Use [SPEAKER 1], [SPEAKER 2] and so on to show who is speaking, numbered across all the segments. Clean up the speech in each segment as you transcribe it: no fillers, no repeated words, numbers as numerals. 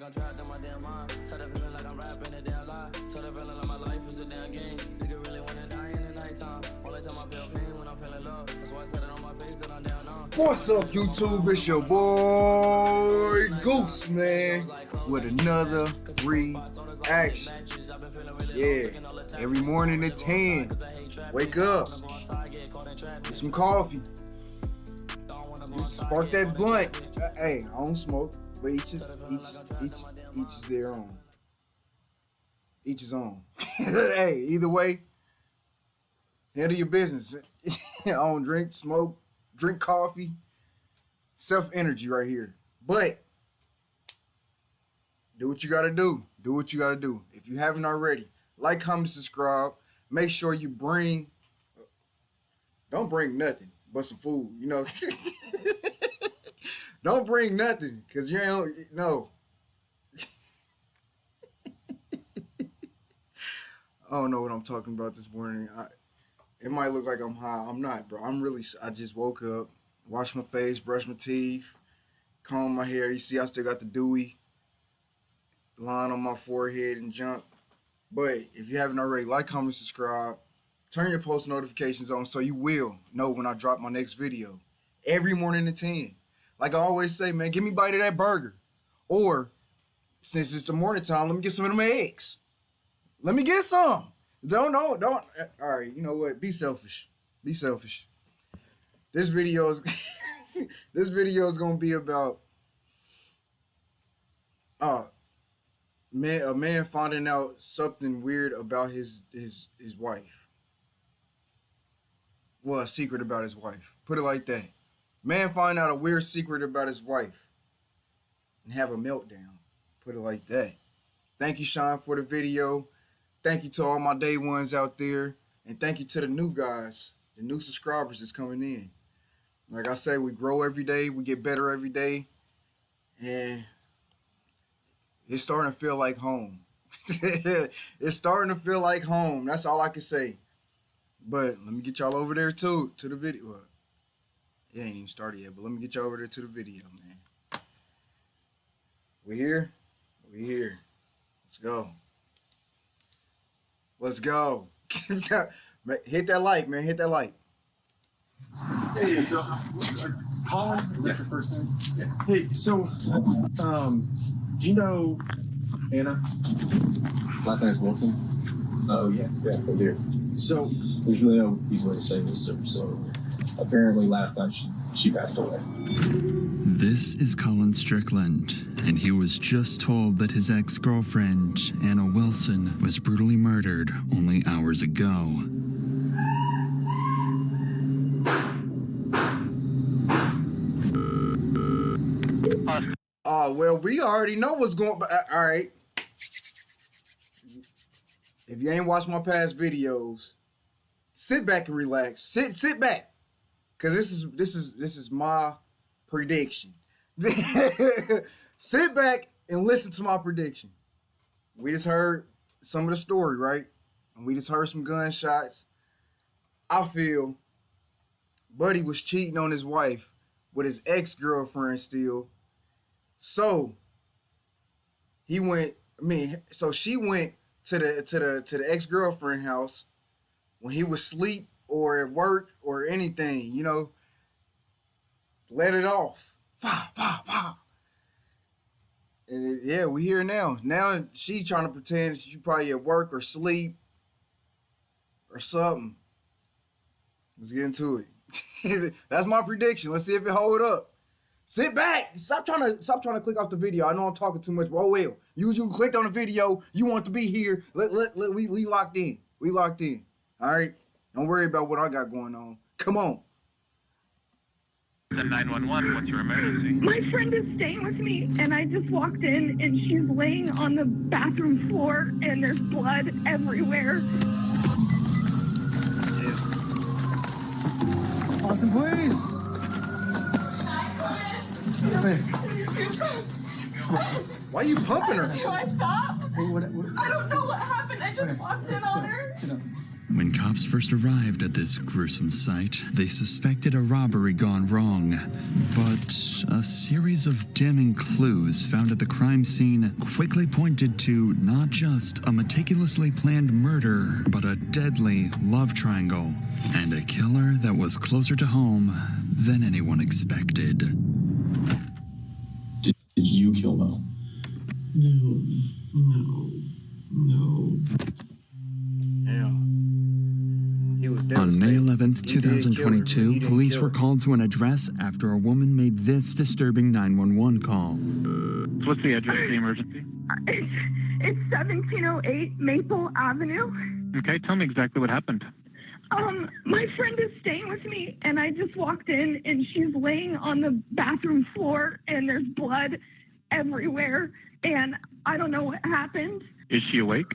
[SPEAKER 1] I'm trapped in my damn mind. Tell the feeling like I'm rapping a damn lie. Tell the feeling like my life is a damn game. Nigga really wanna die in the nighttime. Only time I feel pain when I'm feeling love. That's why I said it on my face that I'm down on.
[SPEAKER 2] What's up, YouTube? It's your boy Goose, man, with another reaction. Yeah, every morning at 10, wake up, get some coffee, spark that blunt. Hey, I don't smoke, but each is their own. Each is own. Hey, either way, handle your business. I don't drink, smoke, drink coffee, self-energy right here. But do what you gotta do. Do what you gotta do. If you haven't already, like, comment, subscribe. Make sure you don't bring nothing but some food, you know. Don't bring nothing, because you ain't, no. I don't know what I'm talking about this morning. It might look like I'm high. I'm not, bro. I just woke up, washed my face, brushed my teeth, combed my hair. You see, I still got the dewy line on my forehead and junk. But if you haven't already, like, comment, subscribe. Turn your post notifications on so you will know when I drop my next video. Every morning at 10. Like I always say, man, give me a bite of that burger. Or, since it's the morning time, let me get some of them eggs. Let me get some. Don't. All right, you know what? Be selfish. Be selfish. This video is gonna be about a man finding out something weird about his wife. Well, a secret about his wife. Put it like that. Man find out a weird secret about his wife and have a meltdown. Put it like that. Thank you, Sean, for the video. Thank you to all my day ones out there. And thank you to the new guys, the new subscribers that's coming in. Like I say, we grow every day. We get better every day. And it's starting to feel like home. It's starting to feel like home. That's all I can say. But let me get y'all over there too, to the video. Well, it ain't even started yet, but let me get you over there to the video, man. We here? We here. Let's go. Let's go. Hit that like, man. Hit that like.
[SPEAKER 3] Hey, so Colin, is that your first name? Yes. Hey, so do you know Anna?
[SPEAKER 4] Last name is Wilson.
[SPEAKER 3] Oh yes, I do. So
[SPEAKER 4] there's really no easy way to say this, sir. So apparently last night she passed away.
[SPEAKER 5] This is Colin Strickland, and he was just told that his ex-girlfriend, Anna Wilson, was brutally murdered only hours ago.
[SPEAKER 2] Oh, well, we already know what's going on. All right. If you ain't watched my past videos, sit back and relax. Sit back. Cause this is my prediction. Sit back and listen to my prediction. We just heard some of the story, right? And we just heard some gunshots. I feel Buddy was cheating on his wife with his ex-girlfriend still. So she went to the ex-girlfriend house when he was asleep or at work or anything, you know. Let it off. Fa. And yeah, we here now. Now she trying to pretend she probably at work or sleep or something. Let's get into it. That's my prediction. Let's see if it hold up. Sit back. Stop trying to click off the video. I know I'm talking too much, but oh well. You clicked on the video. You want to be here. We locked in. We locked in. All right. Don't worry about what I got going on. Come on.
[SPEAKER 6] 911, what's your emergency?
[SPEAKER 7] My friend is staying with me, and I just walked in, and she's laying on the bathroom floor, and there's blood everywhere.
[SPEAKER 2] Austin, please. Why are you pumping her?
[SPEAKER 8] Do I stop? I don't know what happened. I just walked in on her.
[SPEAKER 5] When cops first arrived at this gruesome site, they suspected a robbery gone wrong. But a series of damning clues found at the crime scene quickly pointed to not just a meticulously planned murder, but a deadly love triangle, and a killer that was closer to home than anyone expected.
[SPEAKER 4] Did you kill Mel?
[SPEAKER 3] No.
[SPEAKER 2] Yeah. He was
[SPEAKER 5] On
[SPEAKER 2] devastated.
[SPEAKER 5] May 11th,
[SPEAKER 2] He did kill her, but he
[SPEAKER 5] 2022,
[SPEAKER 2] didn't
[SPEAKER 5] police
[SPEAKER 2] kill
[SPEAKER 5] were
[SPEAKER 2] her.
[SPEAKER 5] called to an address after a woman made this disturbing 911 call.
[SPEAKER 6] What's the address of the emergency?
[SPEAKER 7] It's 1708 Maple Avenue.
[SPEAKER 6] Okay, tell me exactly what happened.
[SPEAKER 7] My friend is staying with me, and I just walked in, and she's laying on the bathroom floor, and there's blood everywhere, and I don't know what happened.
[SPEAKER 6] Is she awake?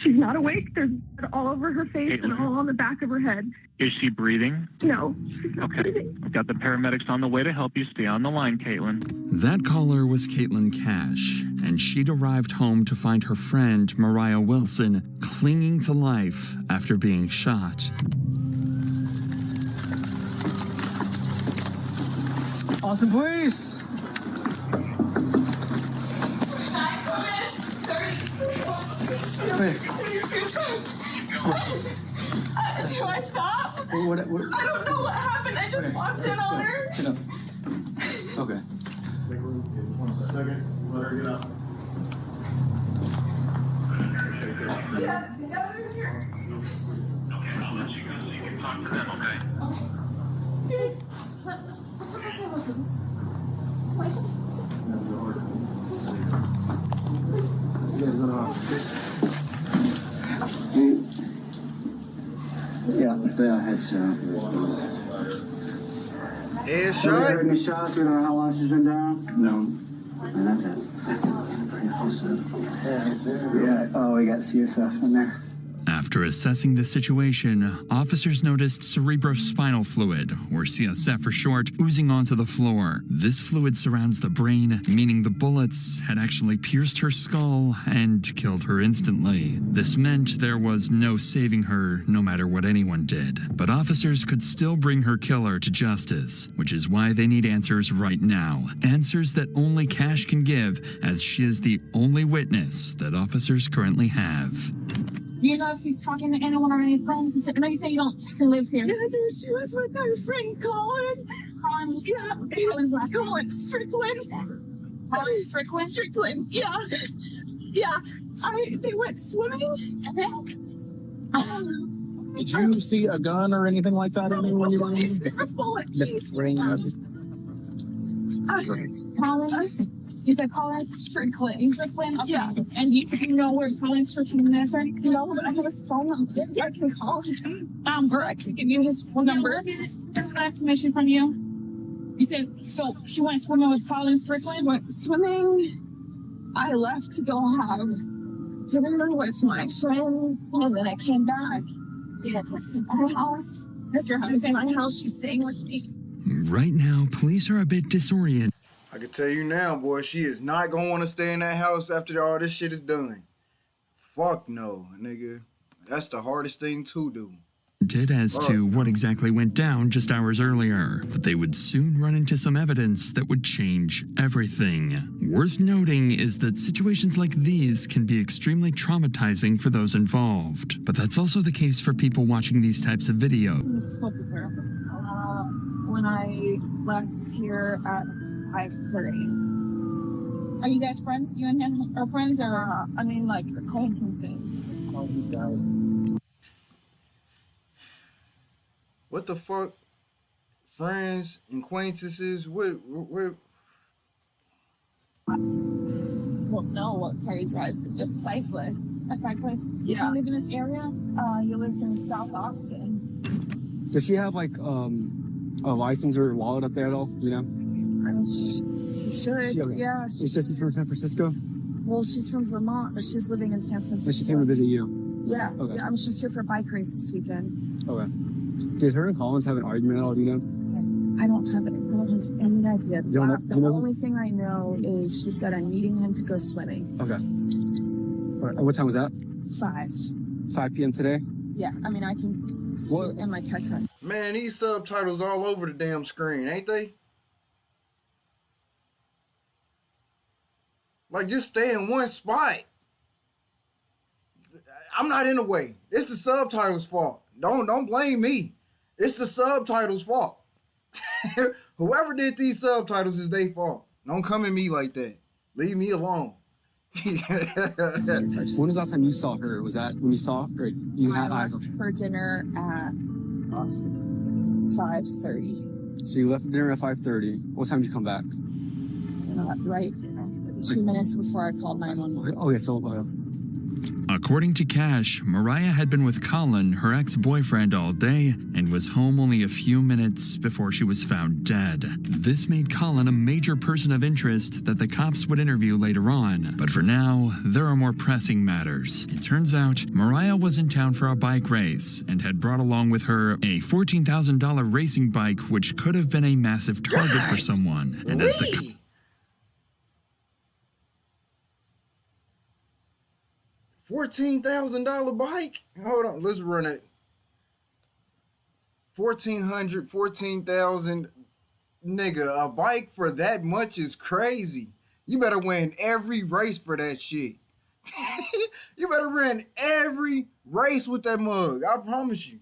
[SPEAKER 7] She's not awake. There's blood all over her face and
[SPEAKER 6] Caitlin?
[SPEAKER 7] all on the back of her head.
[SPEAKER 6] Is she breathing?
[SPEAKER 7] No, she's not
[SPEAKER 6] Okay.
[SPEAKER 7] breathing.
[SPEAKER 6] I've got the paramedics on the way to help you. Stay on the line, Caitlin.
[SPEAKER 5] That caller was Caitlin Cash, and she'd arrived home to find her friend, Mariah Wilson, clinging to life after being shot.
[SPEAKER 2] Austin Police!
[SPEAKER 8] Do I stop?
[SPEAKER 2] What?
[SPEAKER 8] I don't know what happened. I just walked in on her.
[SPEAKER 2] Sit up. Okay. One second. Let her get up.
[SPEAKER 9] Yeah, headshot. Have you heard
[SPEAKER 2] Headshot?
[SPEAKER 9] any shots? We don't know how long she's been down? No. And that's it. That's it. Pretty close to it. Yeah, oh, we got CSF in there.
[SPEAKER 5] After assessing the situation, officers noticed cerebrospinal fluid, or CSF for short, oozing onto the floor. This fluid surrounds the brain, meaning the bullets had actually pierced her skull and killed her instantly. This meant there was no saving her, no matter what anyone did. But officers could still bring her killer to justice, which is why they need answers right now. Answers that only Cash can give, as she is the only witness that officers currently have.
[SPEAKER 10] Do you know if he's talking to anyone or any friends? I know you say you don't live here.
[SPEAKER 8] Yeah, there she was with her friend Colin.
[SPEAKER 10] Colin's last name?
[SPEAKER 8] Colin Strickland.
[SPEAKER 10] Colin Strickland?
[SPEAKER 8] Strickland, yeah. Yeah. They went swimming.
[SPEAKER 10] Okay.
[SPEAKER 3] Did you see a gun or anything like that in there when you were in?
[SPEAKER 10] Colin? You said Colin
[SPEAKER 8] Strickland.
[SPEAKER 10] Strickland? Okay.
[SPEAKER 8] Yeah.
[SPEAKER 10] And you know where Colin Strickland is? Right?
[SPEAKER 8] No, but I have his phone number. I can call him.
[SPEAKER 10] Or I can give you his phone number. That information from you. You said, so she went swimming with Colin Strickland?
[SPEAKER 8] Went swimming. I left to go have dinner with my friends, and then I came back. Yeah, this is my house.
[SPEAKER 10] That's your house.
[SPEAKER 8] This is my house. She's staying with me.
[SPEAKER 5] Right now, police are a bit disoriented.
[SPEAKER 2] I can tell you now, boy, she is not gonna want to stay in that house after all this shit is done. Fuck no, nigga. That's the hardest thing to do.
[SPEAKER 5] As to what exactly went down just hours earlier, but they would soon run into some evidence that would change everything. Worth noting is that situations like these can be extremely traumatizing for those involved, but that's also the case for people watching these types of videos.
[SPEAKER 10] Spoke with her.
[SPEAKER 8] When I left here at 5:30.
[SPEAKER 10] Are you guys friends? You and him are friends, or
[SPEAKER 8] I mean, like acquaintances.
[SPEAKER 2] What the fuck? Friends, acquaintances, what?
[SPEAKER 8] Well, no, what Perry drives is a cyclist.
[SPEAKER 10] a cyclist? Does
[SPEAKER 8] Yeah.
[SPEAKER 10] he live in this area?
[SPEAKER 8] He lives in South Austin.
[SPEAKER 3] Does she have like a license or wallet up there at all? You know?
[SPEAKER 8] I mean, she should.
[SPEAKER 3] Okay.
[SPEAKER 8] Yeah.
[SPEAKER 3] She said she's from San Francisco,
[SPEAKER 8] Well, she's from Vermont, but she's living in San Francisco.
[SPEAKER 3] so she came to visit you.
[SPEAKER 8] Yeah.
[SPEAKER 3] Okay.
[SPEAKER 8] Yeah, I'm just here for a bike race this weekend.
[SPEAKER 3] Okay. Did her and Collins have an argument at all? Do you know?
[SPEAKER 8] I don't have any idea.
[SPEAKER 3] You don't know-
[SPEAKER 8] The
[SPEAKER 3] you know-
[SPEAKER 8] only thing I know is she said I'm meeting him to go swimming.
[SPEAKER 3] Okay. All right. What time was that?
[SPEAKER 8] 5.
[SPEAKER 3] 5 p.m. today?
[SPEAKER 8] Yeah, I mean, I can see it in my text message.
[SPEAKER 2] Man, these subtitles all over the damn screen, ain't they? Like, just stay in one spot. I'm not in the way. It's the subtitles' fault. Don't blame me. It's the subtitles' fault. Whoever did these subtitles is their fault. Don't come at me like that. Leave me alone.
[SPEAKER 11] When was the last time you saw her? Was that when you saw her? You had eyes on her?
[SPEAKER 8] For dinner at 5:30.
[SPEAKER 11] So you left dinner at 5:30. What time did you come back?
[SPEAKER 8] Right 2 minutes before I called 911.
[SPEAKER 11] Okay, so
[SPEAKER 5] According to Cash, Mariah had been with Colin, her ex-boyfriend, all day and was home only a few minutes before she was found dead. This made Colin a major person of interest that the cops would interview later on. But for now, there are more pressing matters. It turns out Mariah was in town for a bike race and had brought along with her a $14,000 racing bike, which could have been a massive target for someone. And as the
[SPEAKER 2] $14,000 bike? Hold on, let's run it. 1,400, 14,000. Nigga, a bike for that much is crazy. You better win every race for that shit. You better win every race with that mug. I promise you.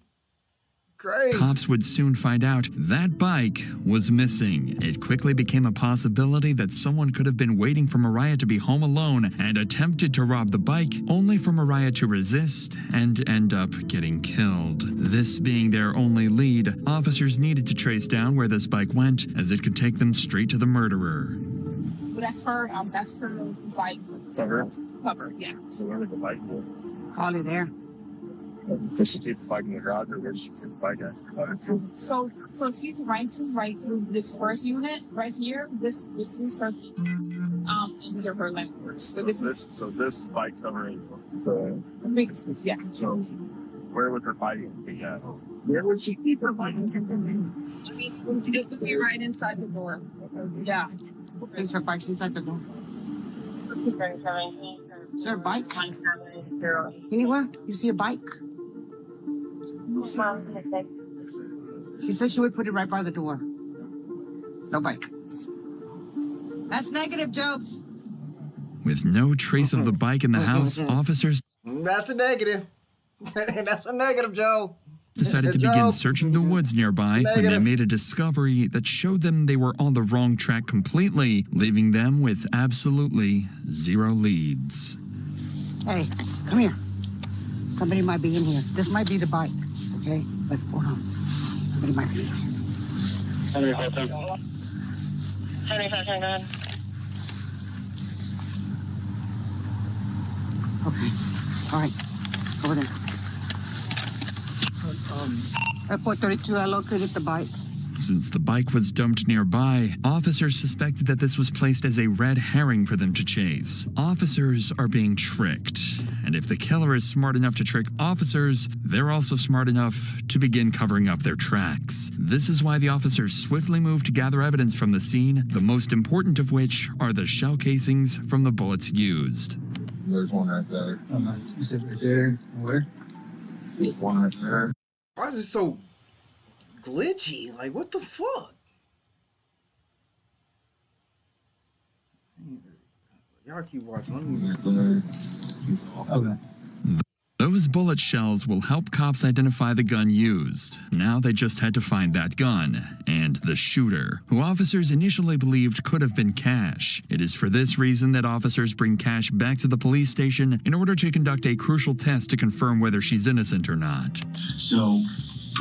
[SPEAKER 2] Crazy.
[SPEAKER 5] Cops would soon find out that bike was missing. It quickly became a possibility that someone could have been waiting for Mariah to be home alone and attempted to rob the bike, only for Mariah to resist and end up getting killed. This being their only lead, officers needed to trace down where this bike went, as it could take them straight to the murderer.
[SPEAKER 10] That's her bike. Cover, yeah.
[SPEAKER 3] So where did the bike go?
[SPEAKER 12] Probably there.
[SPEAKER 3] Did she keep the bike in the garage, or where did she keep the bike at?
[SPEAKER 10] So if you right this first unit right here, this is her and these are her landlords. So
[SPEAKER 3] this bike covering the
[SPEAKER 10] big, yeah.
[SPEAKER 3] So where would her bike be at?
[SPEAKER 10] Where would she keep her bike?
[SPEAKER 8] It would be right inside the door. Yeah.
[SPEAKER 12] Is her bike's inside the door? Is there a bike? Anywhere? You see a bike? She said she would put it right by the door. No bike. That's negative, Jobs.
[SPEAKER 5] With no trace of the bike in the house, officers
[SPEAKER 2] That's a negative. That's a negative, Joe.
[SPEAKER 5] decided to begin searching the woods nearby when they made a discovery that showed them they were on the wrong track completely, leaving them with absolutely zero leads.
[SPEAKER 12] Hey, come here. Somebody might be in here. This might be the bike, okay? But hold on. Somebody might be in here.
[SPEAKER 10] 75.
[SPEAKER 12] Okay. All right. Over there. At 432, I located the bike.
[SPEAKER 5] Since the bike was dumped nearby, officers suspected that this was placed as a red herring for them to chase. Officers are being tricked, and if the killer is smart enough to trick officers, they're also smart enough to begin covering up their tracks. This is why the officers swiftly moved to gather evidence from the scene, the most important of which are the shell casings from the bullets used.
[SPEAKER 3] There's one right there.
[SPEAKER 11] You said right there. Where?
[SPEAKER 3] There's one right there.
[SPEAKER 2] Why is it so glitchy? Like, what the fuck? Y'all keep watching.
[SPEAKER 11] Okay.
[SPEAKER 5] Those bullet shells will help cops identify the gun used. Now they just had to find that gun and the shooter, who officers initially believed could have been Cash. It is for this reason that officers bring Cash back to the police station in order to conduct a crucial test to confirm whether she's innocent or not.
[SPEAKER 13] So,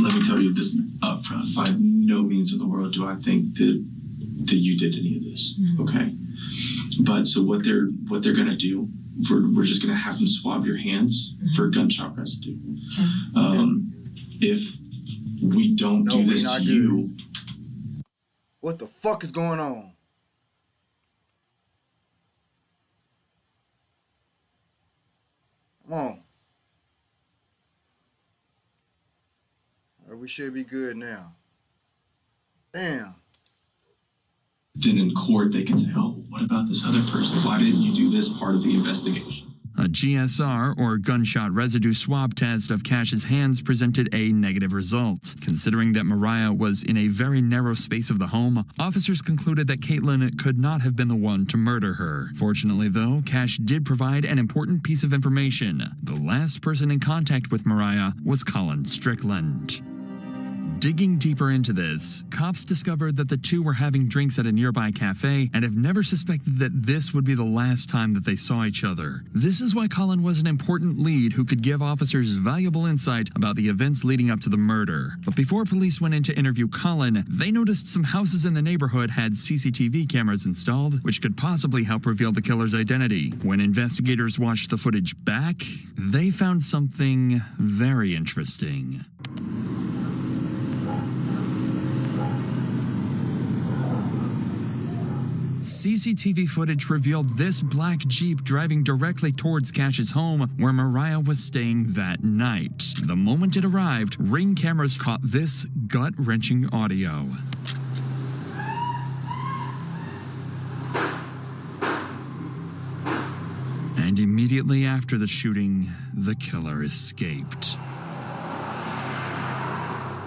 [SPEAKER 13] let me tell you this up front. By no means in the world do I think that you did any of this. Okay? But so what they're gonna do, we're just gonna have them swab your hands for gunshot residue. If we don't do this to you,
[SPEAKER 2] what the fuck is going on? Come on. We should be good now. Damn.
[SPEAKER 13] then in court they can say, oh, what about this other person? Why didn't you do this part of the investigation?
[SPEAKER 5] A GSR, or gunshot residue swab test of Cash's hands, presented a negative result. Considering that Mariah was in a very narrow space of the home, officers concluded that Caitlin could not have been the one to murder her. Fortunately, though, Cash did provide an important piece of information. The last person in contact with Mariah was Colin Strickland. Digging deeper into this, cops discovered that the two were having drinks at a nearby cafe and have never suspected that this would be the last time that they saw each other. This is why Colin was an important lead who could give officers valuable insight about the events leading up to the murder. But before police went in to interview Colin, they noticed some houses in the neighborhood had CCTV cameras installed, which could possibly help reveal the killer's identity. When investigators watched the footage back, they found something very interesting. CCTV footage revealed this black Jeep driving directly towards Cash's home where Mariah was staying that night. The moment it arrived, Ring cameras caught this gut-wrenching audio. And immediately after the shooting, the killer escaped.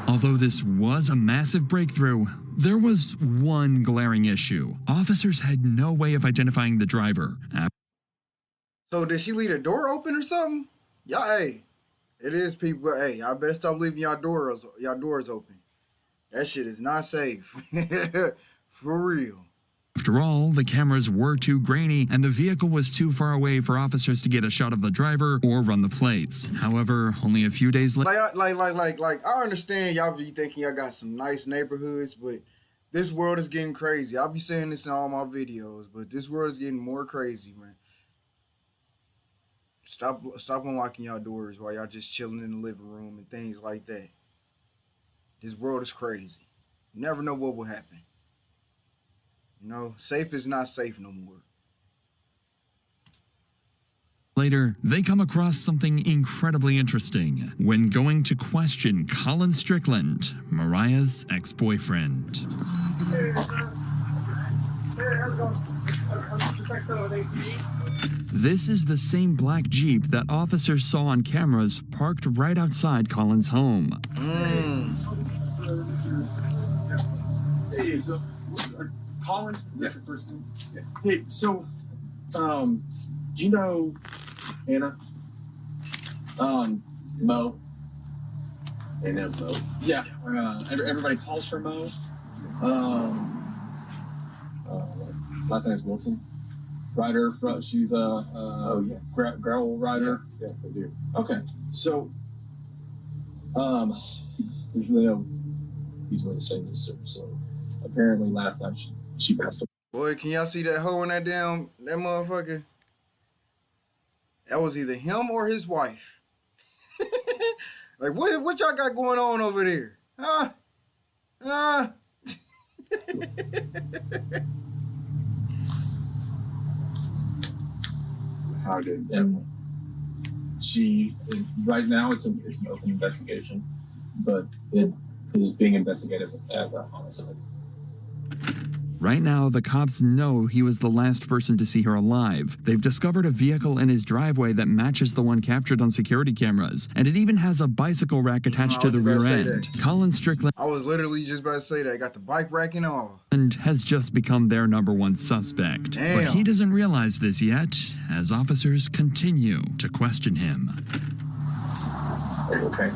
[SPEAKER 5] Although this was a massive breakthrough, there was one glaring issue. Officers had no way of identifying the driver.
[SPEAKER 2] So did she leave the door open or something? Y'all, hey, it is people. Hey, y'all better stop leaving y'all doors open. That shit is not safe. For real.
[SPEAKER 5] After all, the cameras were too grainy and the vehicle was too far away for officers to get a shot of the driver or run the plates. However, only a few days later...
[SPEAKER 2] I understand y'all be thinking y'all got some nice neighborhoods, but this world is getting crazy. I'll be saying this in all my videos, but this world is getting more crazy, man. Stop unlocking y'all doors while y'all just chilling in the living room and things like that. This world is crazy. You never know what will happen. You know, safe is not safe no more.
[SPEAKER 5] Later, they come across something incredibly interesting when going to question Colin Strickland, Mariah's ex-boyfriend. This is the same black Jeep that officers saw on cameras parked right outside Colin's home.
[SPEAKER 3] Hey, so Colin, that's the first name. Hey, so do you know Anna? Mo. And then Mo. Yeah. Everybody calls her Mo. Last name is Wilson. Rider. She's a gravel rider. Yes, I do. Okay. So, there's really no easy way to say this. So, apparently, last night she passed away.
[SPEAKER 2] Boy, can y'all see that hole in that motherfucker? That was either him or his wife. Like, what y'all got going on over there?
[SPEAKER 3] How did right now it's an open investigation, but it is being investigated as a homicide.
[SPEAKER 5] Right now, the cops know he was the last person to see her alive. They've discovered a vehicle in his driveway that matches the one captured on security cameras, and it even has a bicycle rack attached to the rear end. Colin Strickland,
[SPEAKER 2] I was literally just about to say that. Got the bike rack and all.
[SPEAKER 5] And has just become their #1 suspect.
[SPEAKER 2] Damn.
[SPEAKER 5] But he doesn't realize this yet, as officers continue to question him.
[SPEAKER 3] Okay.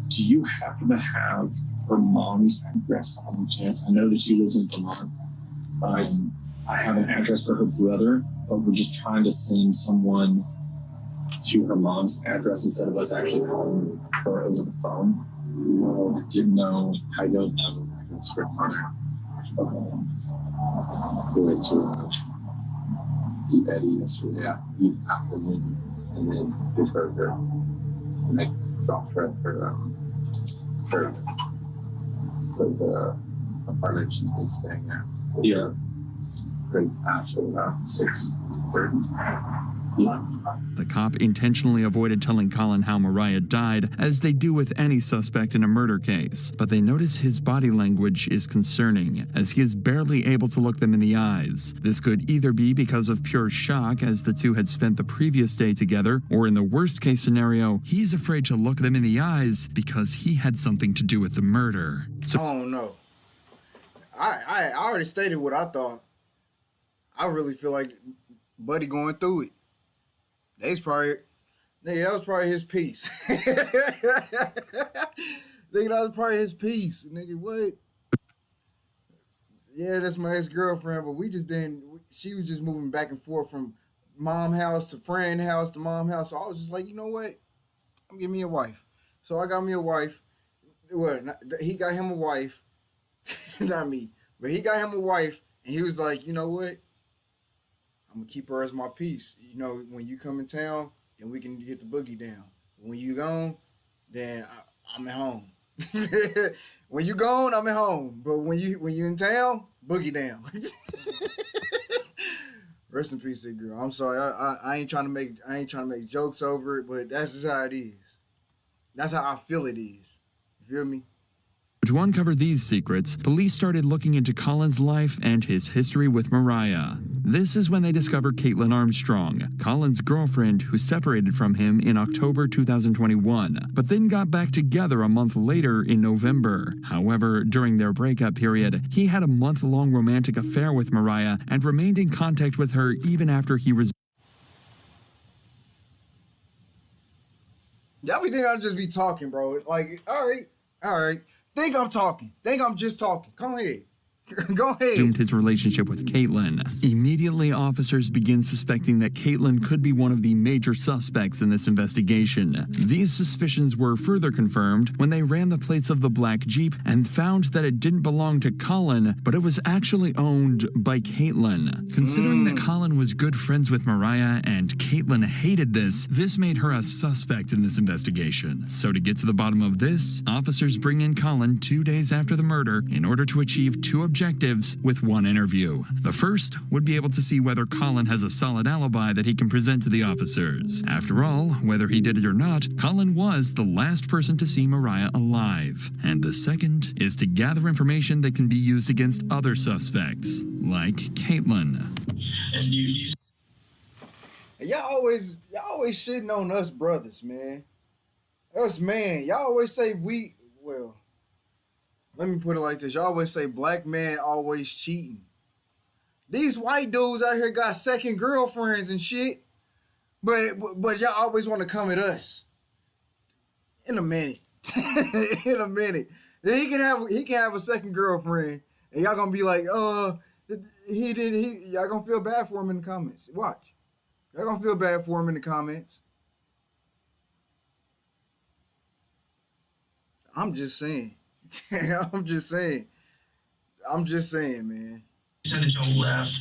[SPEAKER 3] Do you happen to have her mom's address by any chance? I know that she lives in Vermont. I have an address for her brother, but we're just trying to send someone to her mom's address instead of us actually calling her over the phone. I didn't know. I don't have an address for her mother. Go into the Eddie yesterday afternoon, and then give her and I dropped her at for the apartment she's been staying at. Yeah. Right after about 6:30.
[SPEAKER 5] The cop intentionally avoided telling Colin how Mariah died, as they do with any suspect in a murder case, but they notice his body language is concerning, as he is barely able to look them in the eyes. This could either be because of pure shock, as the two had spent the previous day together, or in the worst case scenario, he's afraid to look them in the eyes because he had something to do with the murder. So
[SPEAKER 2] I don't know. I already stated what I thought. I really feel like Buddy going through it. That was probably his piece. Nigga, that was probably his piece. Nigga, what? Yeah, that's my ex-girlfriend, but we just didn't. She was just moving back and forth from mom house to friend house to mom house. So I was just like, you know what? I'm getting me a wife. So I got me a wife. Well, he got him a wife. Not me, but he got him a wife, and he was like, you know what? I'm gonna keep her as my piece. You know, when you come in town, then we can get the boogie down. When you gone, then I'm at home. When you gone, I'm at home. But when you in town, boogie down. Rest in peace, that girl. I'm sorry. I ain't trying to make jokes over it, but that's just how it is. That's how I feel it is. You feel me?
[SPEAKER 5] to uncover these secrets, police started looking into Colin's life and his history with Mariah. This is when they discovered Caitlin Armstrong, Colin's girlfriend who separated from him in October 2021, but then got back together a month later in November. However, during their breakup period, he had a month-long romantic affair with Mariah and remained in contact with her even after he was.
[SPEAKER 2] Y'all be thinking I'll just be talking, bro. Like, all right. Think I'm talking. Think I'm just talking. Go ahead. Go ahead.
[SPEAKER 5] Resumed his relationship with Caitlin. Immediately, officers begin suspecting that Caitlin could be one of the major suspects in this investigation. These suspicions were further confirmed when they ran the plates of the black Jeep and found that it didn't belong to Colin, but it was actually owned by Caitlin. Considering that Colin was good friends with Mariah and Caitlin hated this made her a suspect in this investigation. So to get to the bottom of this, officers bring in Colin 2 days after the murder in order to achieve two objectives with one interview. The first would be able to see whether Colin has a solid alibi that he can present to the officers. After all, whether he did it or not, Colin was the last person to see Mariah alive. And the second is to gather information that can be used against other suspects, like Caitlin.
[SPEAKER 2] And y'all always shitting on us brothers, man. Us man, y'all always say let me put it like this. Y'all always say black man always cheating. These white dudes out here got second girlfriends and shit. But y'all always want to come at us. In a minute. In a minute. He can have a second girlfriend. And y'all gonna be like, y'all gonna feel bad for him in the comments. Watch. Y'all gonna feel bad for him in the comments. I'm just saying. I'm just saying, man.
[SPEAKER 13] You said that y'all left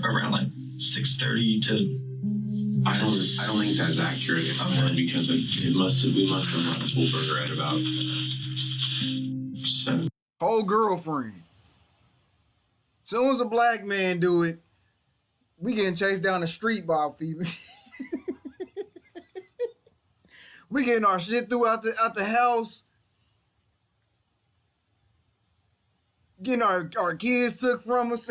[SPEAKER 13] around like 6:30 to. I don't think that's accurate. Because we must have left Fulberger at about 7.
[SPEAKER 2] Whole girlfriend. Soon as a black man do it, we getting chased down the street by a female. We getting our shit out the house. Getting our kids took from us.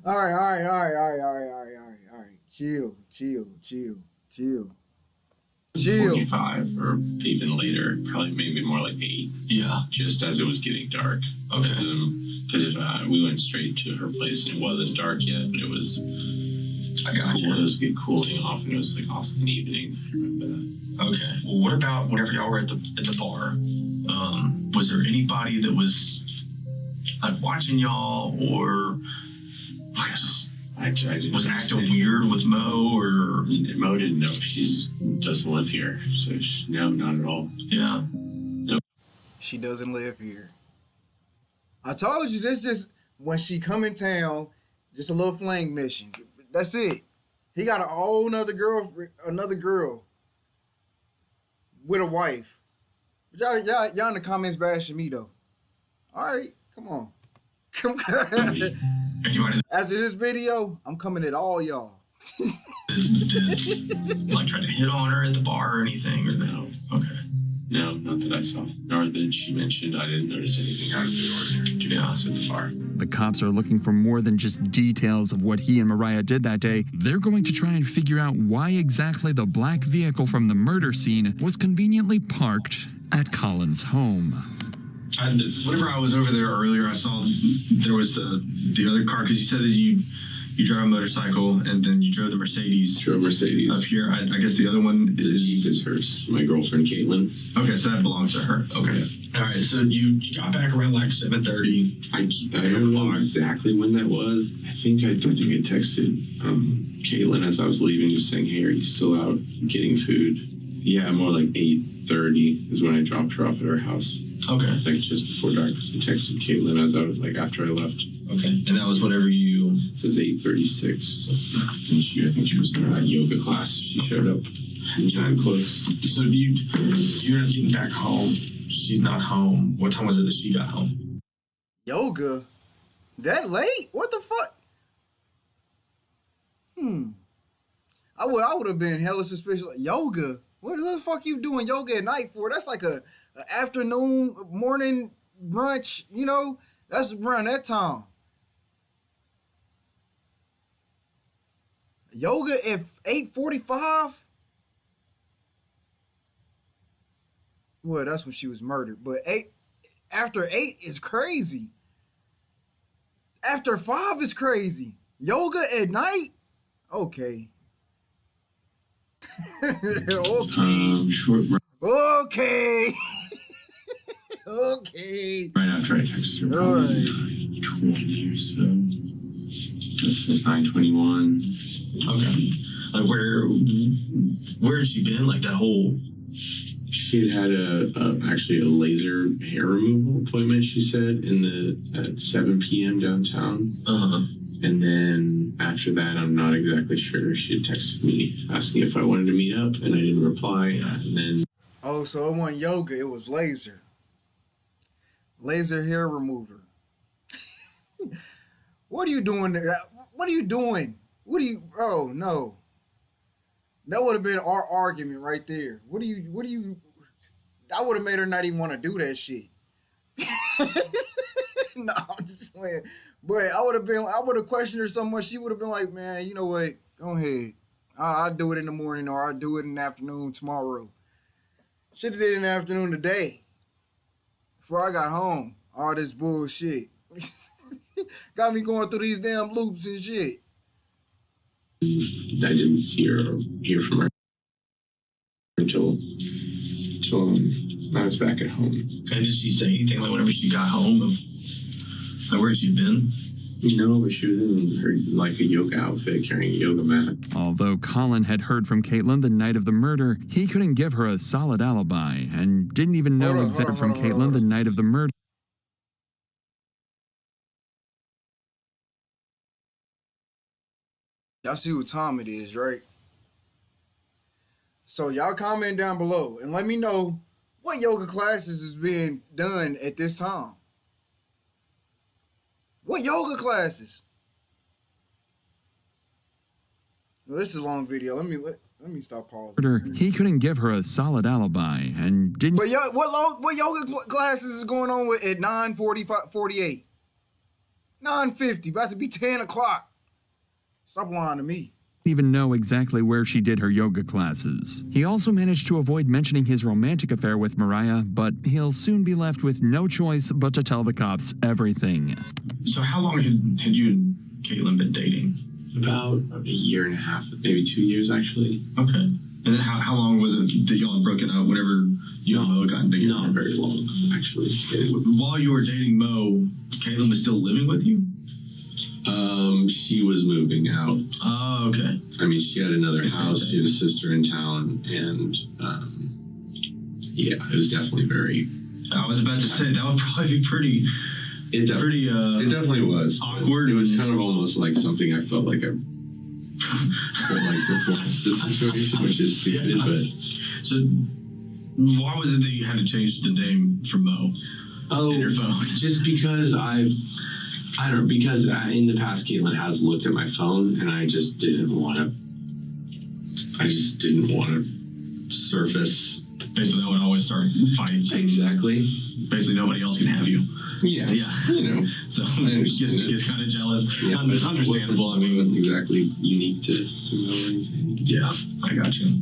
[SPEAKER 2] All right. Chill.
[SPEAKER 13] 45 or even later, probably maybe more like 8. Yeah. Just as it was getting dark. Okay. Because we went straight to her place and it wasn't dark yet, but it was. I got you. It was cooling off and it was like awesome evening. I remember that. Okay. Well, what about whenever y'all were at the bar? Was there anybody that was like watching y'all or like just was acting weird with Mo or Mo didn't know she doesn't live here, so no, not at all. Yeah. No.
[SPEAKER 2] She doesn't live here. I told you this just when she come in town, just a little fling mission. That's it. He got a whole another girl with a wife. Y'all in the comments bashing me though. All right, come on.
[SPEAKER 13] Anybody
[SPEAKER 2] After this video, I'm coming at all y'all.
[SPEAKER 13] that like tried to hit on her at the bar or anything, or no? Okay.
[SPEAKER 14] No, not that I saw. Nor that she mentioned. I didn't notice anything out of the ordinary, to be honest, at the bar.
[SPEAKER 5] The cops are looking for more than just details of what he and Mariah did that day. They're going to try and figure out why exactly the black vehicle from the murder scene was conveniently parked at Colin's home.
[SPEAKER 13] Whenever I was over there earlier, I saw there was the other car, because you said that you drive a motorcycle and then you drove the Mercedes.
[SPEAKER 14] Drove Mercedes.
[SPEAKER 13] Up here. I guess the other one
[SPEAKER 14] is hers. My girlfriend, Caitlin.
[SPEAKER 13] Okay, so that belongs to her. Okay. All right, so you got back around like 7:30.
[SPEAKER 14] I don't know exactly when that was. I think I texted Caitlin as I was leaving, just saying, hey, are you still out getting food? Yeah, more like 8:30 is when I dropped her off at her house.
[SPEAKER 13] Okay.
[SPEAKER 14] Like just before dark, because I texted Caitlin as I was like after I left.
[SPEAKER 13] Okay. And that was whenever you...
[SPEAKER 14] It says 8:36. And I think she was in her yoga class. She showed up. Time close.
[SPEAKER 13] So you're not getting back home. She's not home. What time was it that she got home?
[SPEAKER 2] Yoga? That late? What the fuck? I would have been hella suspicious. Like, yoga? What the fuck you doing yoga at night for? That's like a afternoon, morning brunch, you know? That's around that time. Yoga at 8:45? Well, that's when she was murdered. But after 8 is crazy. After 5 is crazy. Yoga at night? Okay. Okay. Okay. Okay.
[SPEAKER 14] Right after I texted her.
[SPEAKER 2] All right.
[SPEAKER 14] 20 or so. This was 9:21.
[SPEAKER 13] Okay. Like where had she been? Like that whole...
[SPEAKER 14] She had actually a laser hair removal appointment, she said, at 7 p.m. downtown. And then after that, I'm not exactly sure. She had texted me asking if I wanted to meet up, and I didn't reply. And then...
[SPEAKER 2] Oh, so it wasn't yoga, it was laser. Laser hair remover. What are you doing there? What are you doing? Oh, no. That would have been our argument right there. I would have made her not even want to do that shit. No, I'm just saying. But I would have questioned her so much, she would have been like, man, you know what? Go ahead. I'll do it in the morning, or I'll do it in the afternoon tomorrow. Should have did it in the afternoon today. Before I got home. All this bullshit. Got me going through these damn loops and shit.
[SPEAKER 14] I didn't see her or hear from her until I was back at home.
[SPEAKER 13] And did she say anything like whenever she got home of like where she'd been?
[SPEAKER 14] No, but she was in her like a yoga outfit, carrying a yoga mat.
[SPEAKER 5] Although Colin had heard from Caitlin the night of the murder, he couldn't give her a solid alibi and didn't even know exactly from Caitlin the night of the murder.
[SPEAKER 2] Y'all see what time it is, right? So y'all comment down below and let me know what yoga classes is being done at this time. What yoga classes? Well, this is a long video. Let me stop pausing.
[SPEAKER 5] He couldn't give her a solid alibi and didn't.
[SPEAKER 2] But what yoga classes is going on with at 9:48? 9:50, about to be 10 o'clock. Stop lying to me.
[SPEAKER 5] Even know exactly where she did her yoga classes. He also managed to avoid mentioning his romantic affair with Mariah, but he'll soon be left with no choice but to tell the cops everything.
[SPEAKER 13] So how long had you and Caitlin been dating?
[SPEAKER 14] About a year and a half, maybe 2 years actually.
[SPEAKER 13] Okay. And then how long was it that y'all had broken up whenever you and Mo got together?
[SPEAKER 14] Not very long, actually.
[SPEAKER 13] While you were dating Mo, Caitlin was still living with you?
[SPEAKER 14] She was moving out.
[SPEAKER 13] Oh, okay.
[SPEAKER 14] I mean, she had another house. She had a sister in town, and yeah, it was definitely very.
[SPEAKER 13] I was about to say that would probably be pretty.
[SPEAKER 14] It definitely was
[SPEAKER 13] awkward.
[SPEAKER 14] It was kind of almost like something I felt like I would like to force the situation, which is stupid. But
[SPEAKER 13] so, why was it that you had to change the name from Mo in your phone?
[SPEAKER 14] Just because I don't, because in the past, Caitlin has looked at my phone, and I just didn't want to surface.
[SPEAKER 15] Basically, that would always start fights.
[SPEAKER 14] Exactly.
[SPEAKER 15] Basically, nobody else can have you.
[SPEAKER 14] Yeah.
[SPEAKER 15] So it gets kind of jealous.
[SPEAKER 14] Yeah,
[SPEAKER 15] Understandable. I mean,
[SPEAKER 14] exactly unique to know anything.
[SPEAKER 15] Yeah, I got you.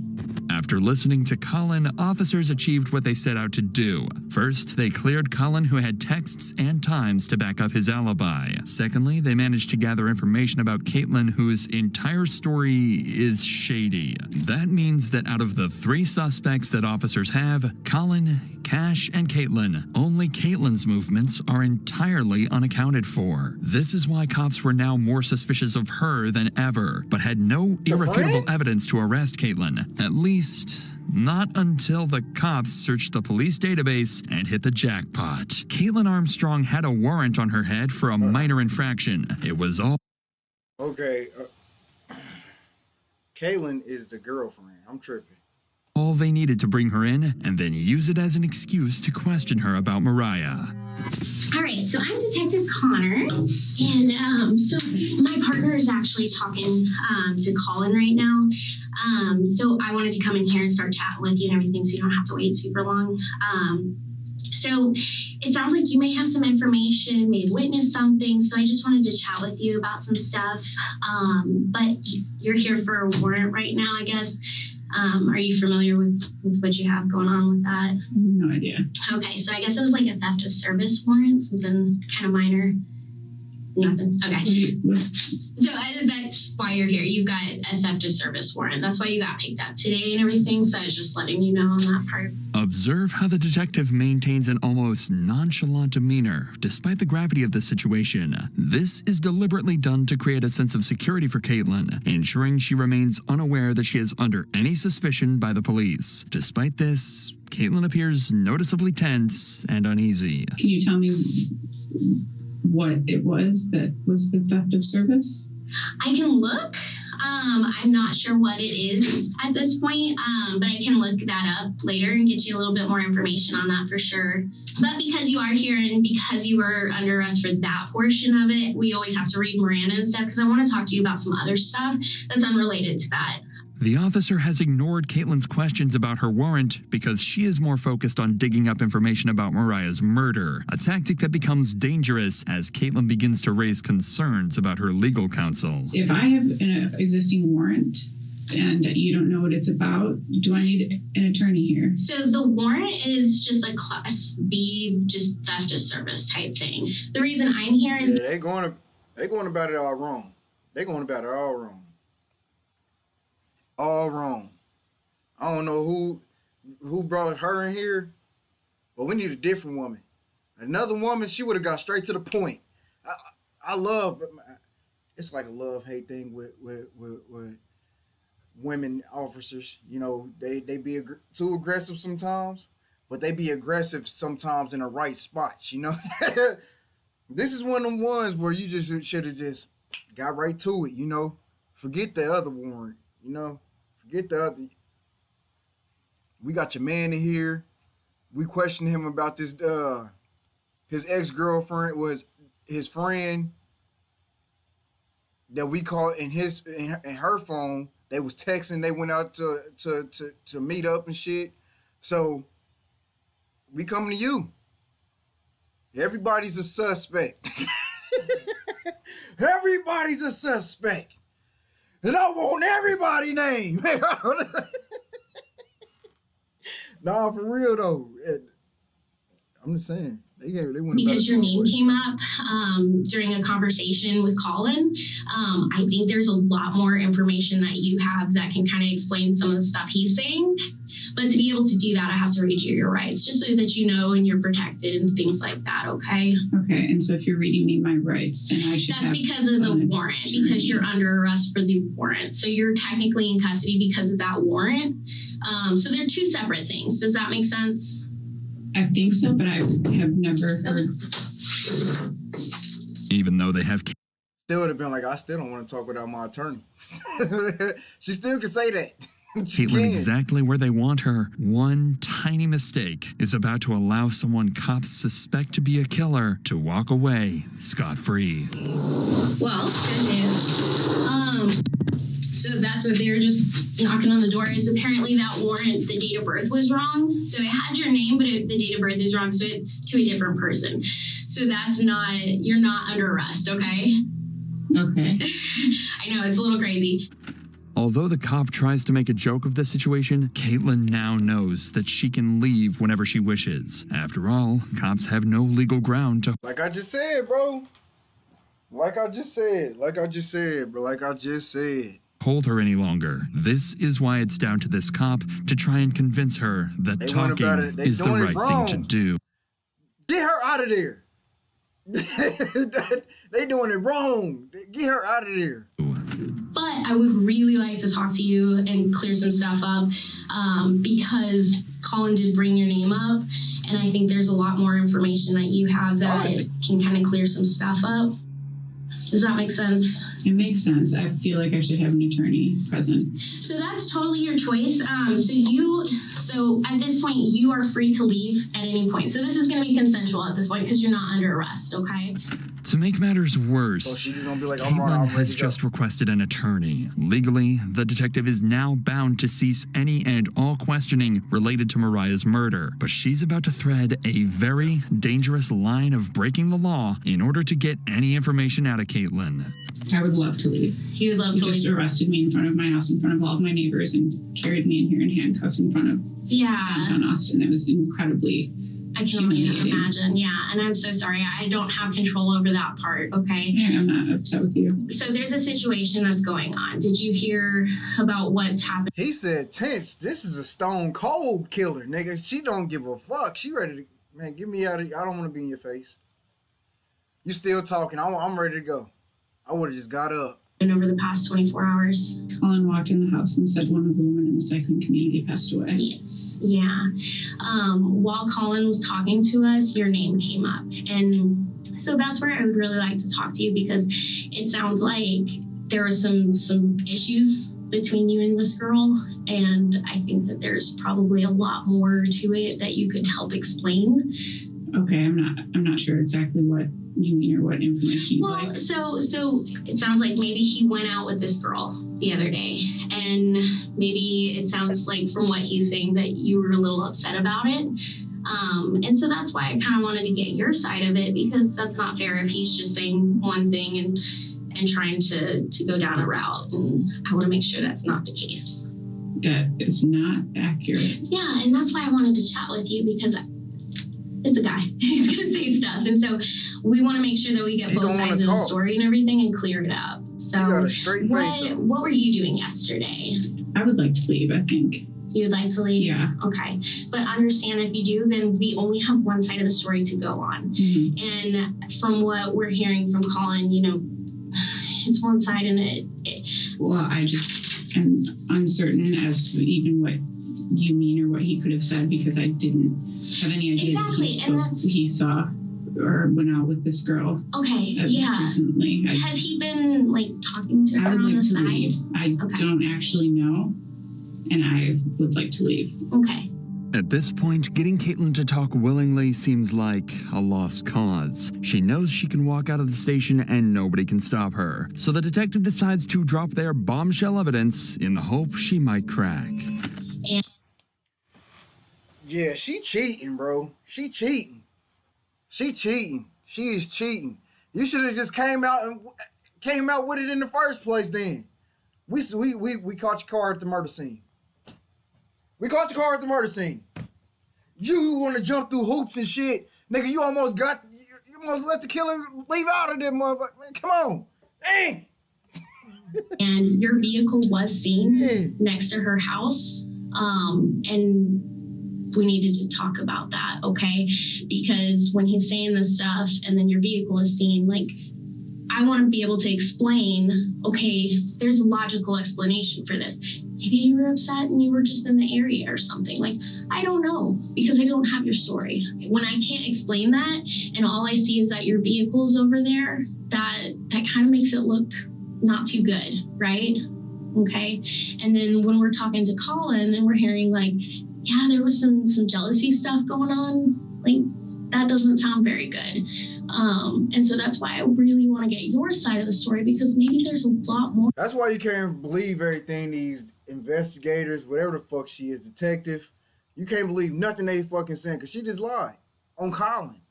[SPEAKER 5] After listening to Colin, officers achieved what they set out to do. First, they cleared Colin, who had texts and times to back up his alibi. Secondly, they managed to gather information about Caitlin, whose entire story is shady. That means that out of the 3 suspects that officers have, Colin, Cash, and Caitlin, only Caitlin's movements are entirely unaccounted for. This is why cops were now more suspicious of her than ever, but had no irrefutable evidence to arrest Caitlin. At least, not until the cops searched the police database and hit the jackpot. Caitlin Armstrong had a warrant on her head for a minor infraction. It was all...
[SPEAKER 2] Okay. Caitlin is the girlfriend. I'm tripping.
[SPEAKER 5] All they needed to bring her in and then use it as an excuse to question her about Mariah.
[SPEAKER 16] All right, so I'm Detective Connor, and so my partner is actually talking to Colin right now. So I wanted to come in here and start chatting with you and everything, so you don't have to wait super long. So it sounds like you may have some information, may have witnessed something, so I just wanted to chat with you about some stuff. But you're here for a warrant right now, I guess. Are you familiar with what you have going on with that?
[SPEAKER 17] No idea.
[SPEAKER 16] Okay, so I guess it was like a theft of service warrant, something kind of minor. Nothing. Okay. So that's why you're here. You got a theft of service warrant. That's why you got picked up today and everything. So I was just letting you know on that part.
[SPEAKER 5] Observe how the detective maintains an almost nonchalant demeanor, despite the gravity of the situation. This is deliberately done to create a sense of security for Caitlin, ensuring she remains unaware that she is under any suspicion by the police. Despite this, Caitlin appears noticeably tense and uneasy.
[SPEAKER 17] Can you tell me what it was that was the theft of service?
[SPEAKER 16] I can look. I'm not sure what it is at this point, but I can look that up later and get you a little bit more information on that for sure. But because you are here and because you were under arrest for that portion of it, we always have to read Miranda and stuff because I want to talk to you about some other stuff that's unrelated to that.
[SPEAKER 5] The officer has ignored Caitlin's questions about her warrant because she is more focused on digging up information about Mariah's murder, a tactic that becomes dangerous as Caitlin begins to raise concerns about her legal counsel.
[SPEAKER 17] If I have an existing warrant and you don't know what it's about, do I need an attorney here?
[SPEAKER 16] So the warrant is just a Class B, just theft of service type thing. The reason I'm here is...
[SPEAKER 2] Yeah, they going about it all wrong. They going about it all wrong. All wrong. I don't know who brought her in here, but we need a different woman. Another woman, she would have got straight to the point. I love, it's like a love-hate thing with women officers. You know, they be too aggressive sometimes, but they be aggressive sometimes in the right spots, you know? This is one of them ones where you just should have just got right to it, you know? Forget the other warrant. You know, forget the other. We got your man in here. We questioned him about this. His ex-girlfriend was his friend that we called in her phone. They was texting. They went out to meet up and shit. So we coming to you. Everybody's a suspect. Everybody's a suspect. And I want everybody's name. Nah, for real though. I'm just saying. They went
[SPEAKER 16] because your name came up during a conversation with Colin. I think there's a lot more information that you have that can kind of explain some of the stuff he's saying. But to be able to do that, I have to read you your rights, just so that you know and you're protected and things like that, okay?
[SPEAKER 17] Okay, and so if you're reading me my rights, then I should
[SPEAKER 16] That's because of the warrant, because you're under arrest for the warrant. So you're technically in custody because of that warrant. So they're two separate things. Does that make sense?
[SPEAKER 17] I think so, but I have never heard.
[SPEAKER 5] Even though they have...
[SPEAKER 2] Still would have been like, I still don't want to talk without my attorney. She still can say that.
[SPEAKER 5] Caitlin exactly where they want her. One tiny mistake is about to allow someone cops suspect to be a killer to walk away scot-free.
[SPEAKER 16] Well, good news. So that's what they were just knocking on the door is apparently that warrant, the date of birth was wrong. So it had your name, but the date of birth is wrong. So it's to a different person. So that's not, you're not under arrest, okay?
[SPEAKER 17] Okay.
[SPEAKER 16] I know, it's a little crazy.
[SPEAKER 5] Although the cop tries to make a joke of the situation, Caitlin now knows that she can leave whenever she wishes. After all, cops have no legal ground to...
[SPEAKER 2] Like I just said, bro. Like I just said,
[SPEAKER 5] hold her any longer. This is why it's down to this cop to try and convince her that talking is the right thing to do.
[SPEAKER 2] Get her out of there. They doing it wrong. Get her out of there.
[SPEAKER 16] But I would really like to talk to you and clear some stuff up because Colin did bring your name up, and I think there's a lot more information that you have that can kind of clear some stuff up. Does that make sense?
[SPEAKER 17] It makes sense. I feel like I should have an attorney present.
[SPEAKER 16] So that's totally your choice. So at this point, you are free to leave at any point. So this is going to be consensual at this point because you're not under arrest, okay?
[SPEAKER 5] To make matters worse,
[SPEAKER 2] she's gonna be like,
[SPEAKER 5] Caitlin has just requested an attorney. Legally, the detective is now bound to cease any and all questioning related to Mariah's murder. But she's about to thread a very dangerous line of breaking the law in order to get any information out of Caitlin.
[SPEAKER 17] I would love to leave.
[SPEAKER 16] He would love to leave.
[SPEAKER 17] He just arrested me in front of my house, in front of all of my neighbors, and carried me in here in handcuffs in front of downtown Austin. It was incredibly...
[SPEAKER 16] I can only imagine, yeah. And I'm so sorry. I don't have control over that part, okay?
[SPEAKER 17] Yeah, I'm not upset with you.
[SPEAKER 16] So there's a situation that's going on. Did you hear about what's happening?
[SPEAKER 2] He said, Tench, this is a stone cold killer, nigga. She don't give a fuck. She ready to, man, get me out of here. I don't want to be in your face. You still talking. I'm ready to go. I would have just got up.
[SPEAKER 16] Over the past 24 hours.
[SPEAKER 17] Colin walked in the house and said one of the women in the cycling community passed away.
[SPEAKER 16] Yes. Yeah. While Colin was talking to us, your name came up. And so that's where I would really like to talk to you because it sounds like there were some issues between you and this girl. And I think that there's probably a lot more to it that you could help explain.
[SPEAKER 17] Okay, I'm not sure exactly what you mean or what information you like.
[SPEAKER 16] So it sounds like maybe he went out with this girl the other day, and maybe it sounds like from what he's saying that you were a little upset about it. And so that's why I kind of wanted to get your side of it because that's not fair if he's just saying one thing and trying to go down a route. And I want to make sure that's not the case.
[SPEAKER 17] That is not accurate.
[SPEAKER 16] Yeah, and that's why I wanted to chat with you because it's a guy. He's going to say stuff. And so we want to make sure that we get both sides of the story and everything and clear it up. So
[SPEAKER 2] you got a straight face.
[SPEAKER 16] What were you doing yesterday?
[SPEAKER 17] I would like to leave, I think.
[SPEAKER 16] You would like to leave?
[SPEAKER 17] Yeah.
[SPEAKER 16] Okay. But understand if you do, then we only have one side of the story to go on. Mm-hmm. And from what we're hearing from Colin, it's one side and
[SPEAKER 17] Well, I just am uncertain as to even what you mean or what he could have said because I didn't have any idea that he saw or went out with this girl.
[SPEAKER 16] Okay, yeah.
[SPEAKER 17] Recently.
[SPEAKER 16] Has he been talking to her on the side?
[SPEAKER 17] Leave. I don't actually know, and I would like to leave.
[SPEAKER 16] Okay.
[SPEAKER 5] At this point, getting Caitlin to talk willingly seems like a lost cause. She knows she can walk out of the station and nobody can stop her. So the detective decides to drop their bombshell evidence in the hope she might crack.
[SPEAKER 2] Yeah, she cheating, bro. She cheating. She is cheating. You should have just came out with it in the first place. Then we caught your car at the murder scene. You want to jump through hoops and shit, nigga. You almost let the killer leave out of there, motherfucker. Man, come on, dang.
[SPEAKER 16] And your vehicle was seen next to her house, and we needed to talk about that, okay? Because when he's saying this stuff and then your vehicle is seen, I want to be able to explain, okay, there's a logical explanation for this. Maybe you were upset and you were just in the area or something. I don't know because I don't have your story. When I can't explain that and all I see is that your vehicle's over there, that kind of makes it look not too good, right? Okay. And then when we're talking to Colin and we're hearing like, yeah, there was some jealousy stuff going on, like that doesn't sound very good. And so that's why I really want to get your side of the story, because maybe there's a lot more.
[SPEAKER 2] That's why you can't believe everything these investigators, whatever the fuck she is, detective, you can't believe nothing they fucking saying, because she just lied on Colin.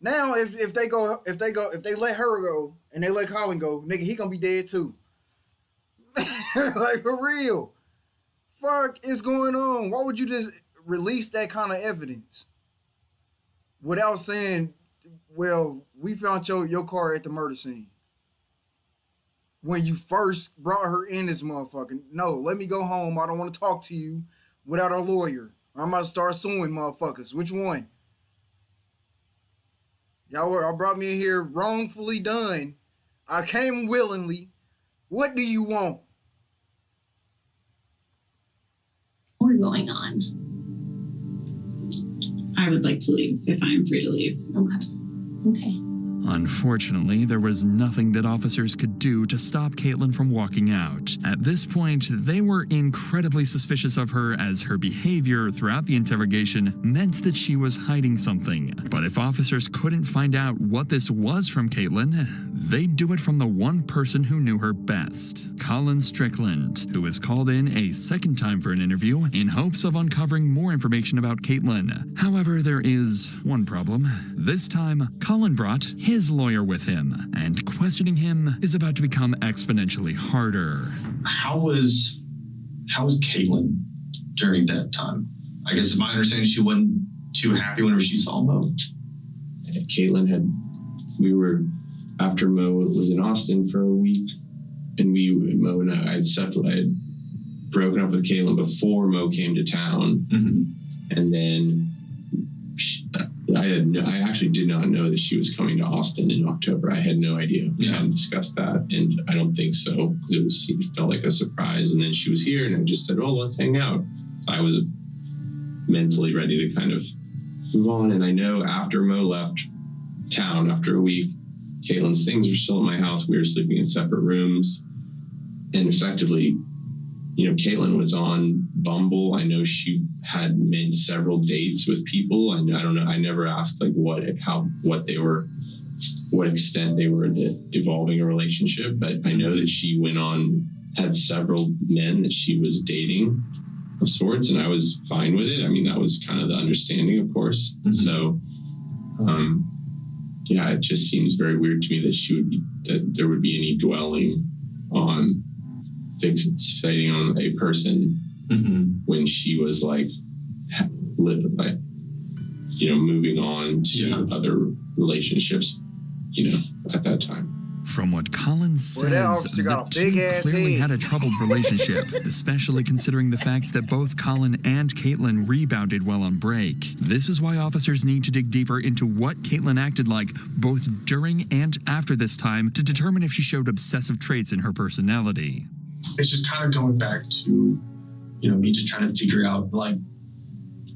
[SPEAKER 2] Now if they let her go and they let Colin go, nigga, he gonna be dead too. Like, for real. Fuck is going on? Why would you just release that kind of evidence without saying, well, we found your car at the murder scene when you first brought her in this motherfucker? No, let me go home. I don't want to talk to you without a lawyer. I'm about to start suing motherfuckers. Which one? Y'all brought me in here wrongfully done. I came willingly. What do you want?
[SPEAKER 16] More going on.
[SPEAKER 17] I would like to leave if I'm free to leave.
[SPEAKER 16] Okay.
[SPEAKER 5] Unfortunately, there was nothing that officers could do to stop Caitlin from walking out. At this point, they were incredibly suspicious of her, as her behavior throughout the interrogation meant that she was hiding something. But if officers couldn't find out what this was from Caitlin, they'd do it from the one person who knew her best, Colin Strickland, who was called in a second time for an interview in hopes of uncovering more information about Caitlin. However, there is one problem. This time, Colin brought his lawyer with him, and questioning him is about to become exponentially harder.
[SPEAKER 15] How was Caitlin during that time? I guess my understanding, she wasn't too happy whenever she saw Mo.
[SPEAKER 14] Caitlin after Mo was in Austin for a week, and Mo and I had broken up with Caitlin before Mo came to town, and then I actually did not know that she was coming to Austin in October. I had no idea. We hadn't discussed that, and I don't think so, because it felt like a surprise. And then she was here, and I just said, "Oh, let's hang out." So I was mentally ready to kind of move on. And I know after Mo left town after a week, Caitlin's things were still at my house. We were sleeping in separate rooms, and effectively, Caitlin was on Bumble. I know she had made several dates with people. I don't know. I never asked what extent they were evolving a relationship, but I know that she had several men that she was dating of sorts, and I was fine with it. I mean, that was kind of the understanding, of course. So, it just seems very weird to me that there would be any dwelling on fixating on a person when she was moving on to other relationships, at that time.
[SPEAKER 5] From what Colin says, the two clearly had a troubled relationship, especially considering the facts that both Colin and Caitlin rebounded while on break. This is why officers need to dig deeper into what Caitlin acted like both during and after this time to determine if she showed obsessive traits in her personality.
[SPEAKER 15] It's just kind of going back to, me just trying to figure out,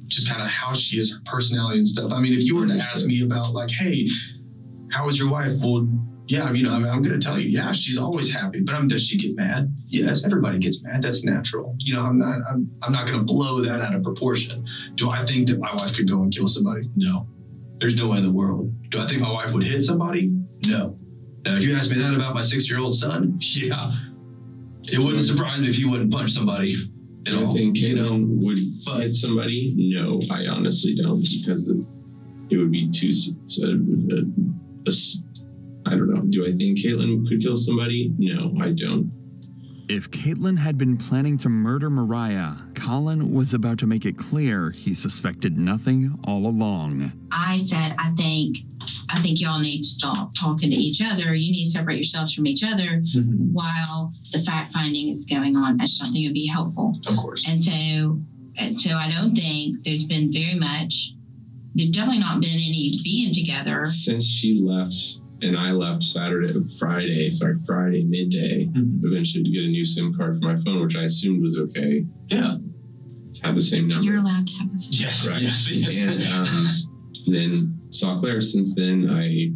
[SPEAKER 15] just kind of how she is, her personality and stuff. I mean, if you were to ask me about, hey, how was your wife? Well, yeah, I'm going to tell you, yeah, she's always happy. But does she get mad? Yes, everybody gets mad. That's natural. I'm not going to blow that out of proportion. Do I think that my wife could go and kill somebody? No. There's no way in the world. Do I think my wife would hit somebody? No. Now, if you ask me that about my 6-year-old son, yeah. It wouldn't surprise me if he wouldn't punch somebody at all.
[SPEAKER 14] I think Caitlin would hit somebody. No, I honestly don't, because it would be too. I don't know. Do I think Caitlin could kill somebody? No, I don't.
[SPEAKER 5] If Caitlin had been planning to murder Mariah, Colin was about to make it clear he suspected nothing all along.
[SPEAKER 18] I said, I think y'all need to stop talking to each other. You need to separate yourselves from each other while the fact finding is going on. I just don't think it would be helpful.
[SPEAKER 15] Of course.
[SPEAKER 18] And so I don't think there's been very much. There's definitely not been any being together.
[SPEAKER 14] Since she left, and I left Friday midday, eventually to get a new SIM card for my phone, which I assumed was okay.
[SPEAKER 15] Yeah.
[SPEAKER 14] Had the same number.
[SPEAKER 18] You're allowed to have a phone.
[SPEAKER 15] Yes,
[SPEAKER 14] right.
[SPEAKER 15] Yes.
[SPEAKER 14] And then saw Claire. Since then, I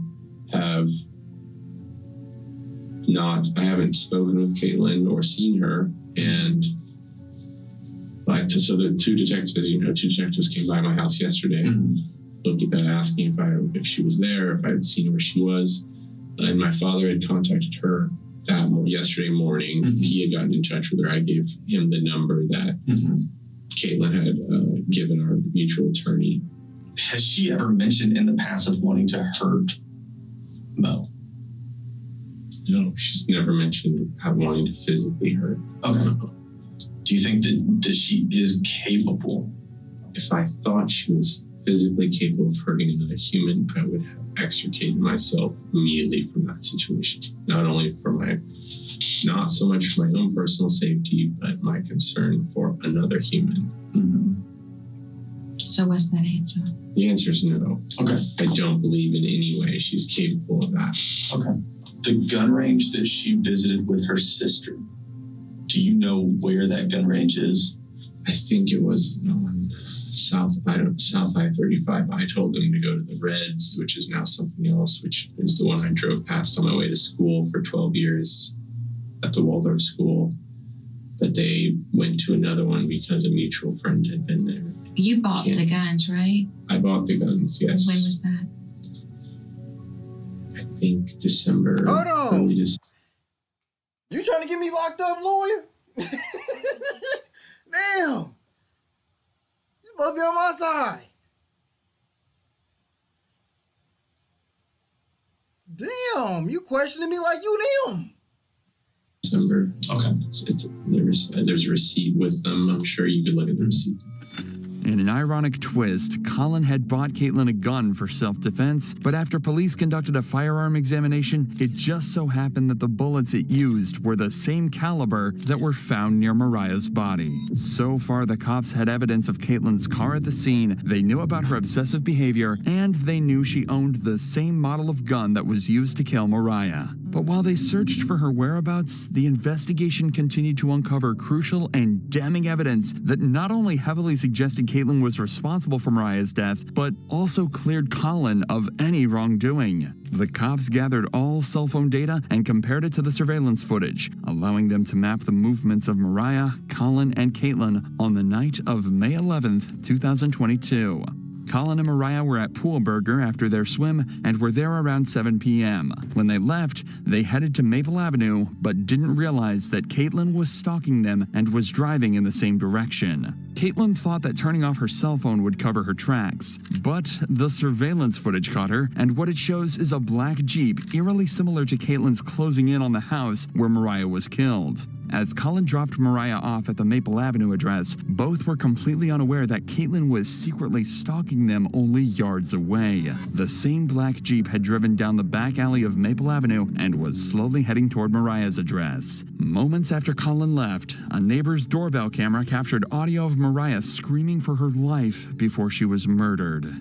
[SPEAKER 14] have I haven't spoken with Caitlin or seen her. And so the two detectives came by my house yesterday, asking if she was there, if I had seen where she was. And my father had contacted her yesterday morning. He had gotten in touch with her. I gave him the number that Caitlin had given our mutual attorney.
[SPEAKER 15] Has she ever mentioned in the past of wanting to hurt Mo?
[SPEAKER 14] No, she's never mentioned wanting to physically hurt.
[SPEAKER 15] Okay. Do you think that she is capable?
[SPEAKER 14] If I thought she was physically capable of hurting another human, I would have extricated myself immediately from that situation. Not only not so much for my own personal safety, but my concern for another human.
[SPEAKER 18] So what's that answer?
[SPEAKER 14] The answer is no.
[SPEAKER 15] Okay.
[SPEAKER 14] I don't believe in any way she's capable of that.
[SPEAKER 15] Okay. The gun range that she visited with her sister, do you know where that gun range is?
[SPEAKER 14] I think it was on South I-35. I told them to go to the Reds, which is now something else, which is the one I drove past on my way to school for 12 years at the Waldorf school. But they went to another one because a mutual friend had been there.
[SPEAKER 18] You bought the guns, right?
[SPEAKER 14] I bought the guns, yes.
[SPEAKER 18] When was that?
[SPEAKER 14] I think December.
[SPEAKER 2] Hold on. You trying to get me locked up, lawyer? Damn. You supposed to be on my side. Damn, you questioning me like you them.
[SPEAKER 14] December.
[SPEAKER 15] Okay.
[SPEAKER 14] There's a receipt with them. I'm sure you could look at the receipt.
[SPEAKER 5] In an ironic twist, Colin had bought Caitlin a gun for self-defense, but after police conducted a firearm examination, it just so happened that the bullets it used were the same caliber that were found near Mariah's body. So far, the cops had evidence of Caitlin's car at the scene, they knew about her obsessive behavior, and they knew she owned the same model of gun that was used to kill Mariah. But while they searched for her whereabouts, the investigation continued to uncover crucial and damning evidence that not only heavily suggested Caitlin was responsible for Mariah's death, but also cleared Colin of any wrongdoing. The cops gathered all cell phone data and compared it to the surveillance footage, allowing them to map the movements of Mariah, Colin, and Caitlin on the night of May 11th, 2022. Colin and Mariah were at Pool Burger after their swim and were there around 7 p.m. When they left, they headed to Maple Avenue, but didn't realize that Caitlin was stalking them and was driving in the same direction. Caitlin thought that turning off her cell phone would cover her tracks, but the surveillance footage caught her, and what it shows is a black Jeep eerily similar to Caitlin's closing in on the house where Mariah was killed. As Colin dropped Mariah off at the Maple Avenue address, both were completely unaware that Caitlin was secretly stalking them only yards away. The same black Jeep had driven down the back alley of Maple Avenue and was slowly heading toward Mariah's address. Moments after Colin left, a neighbor's doorbell camera captured audio of Mariah screaming for her life before she was murdered.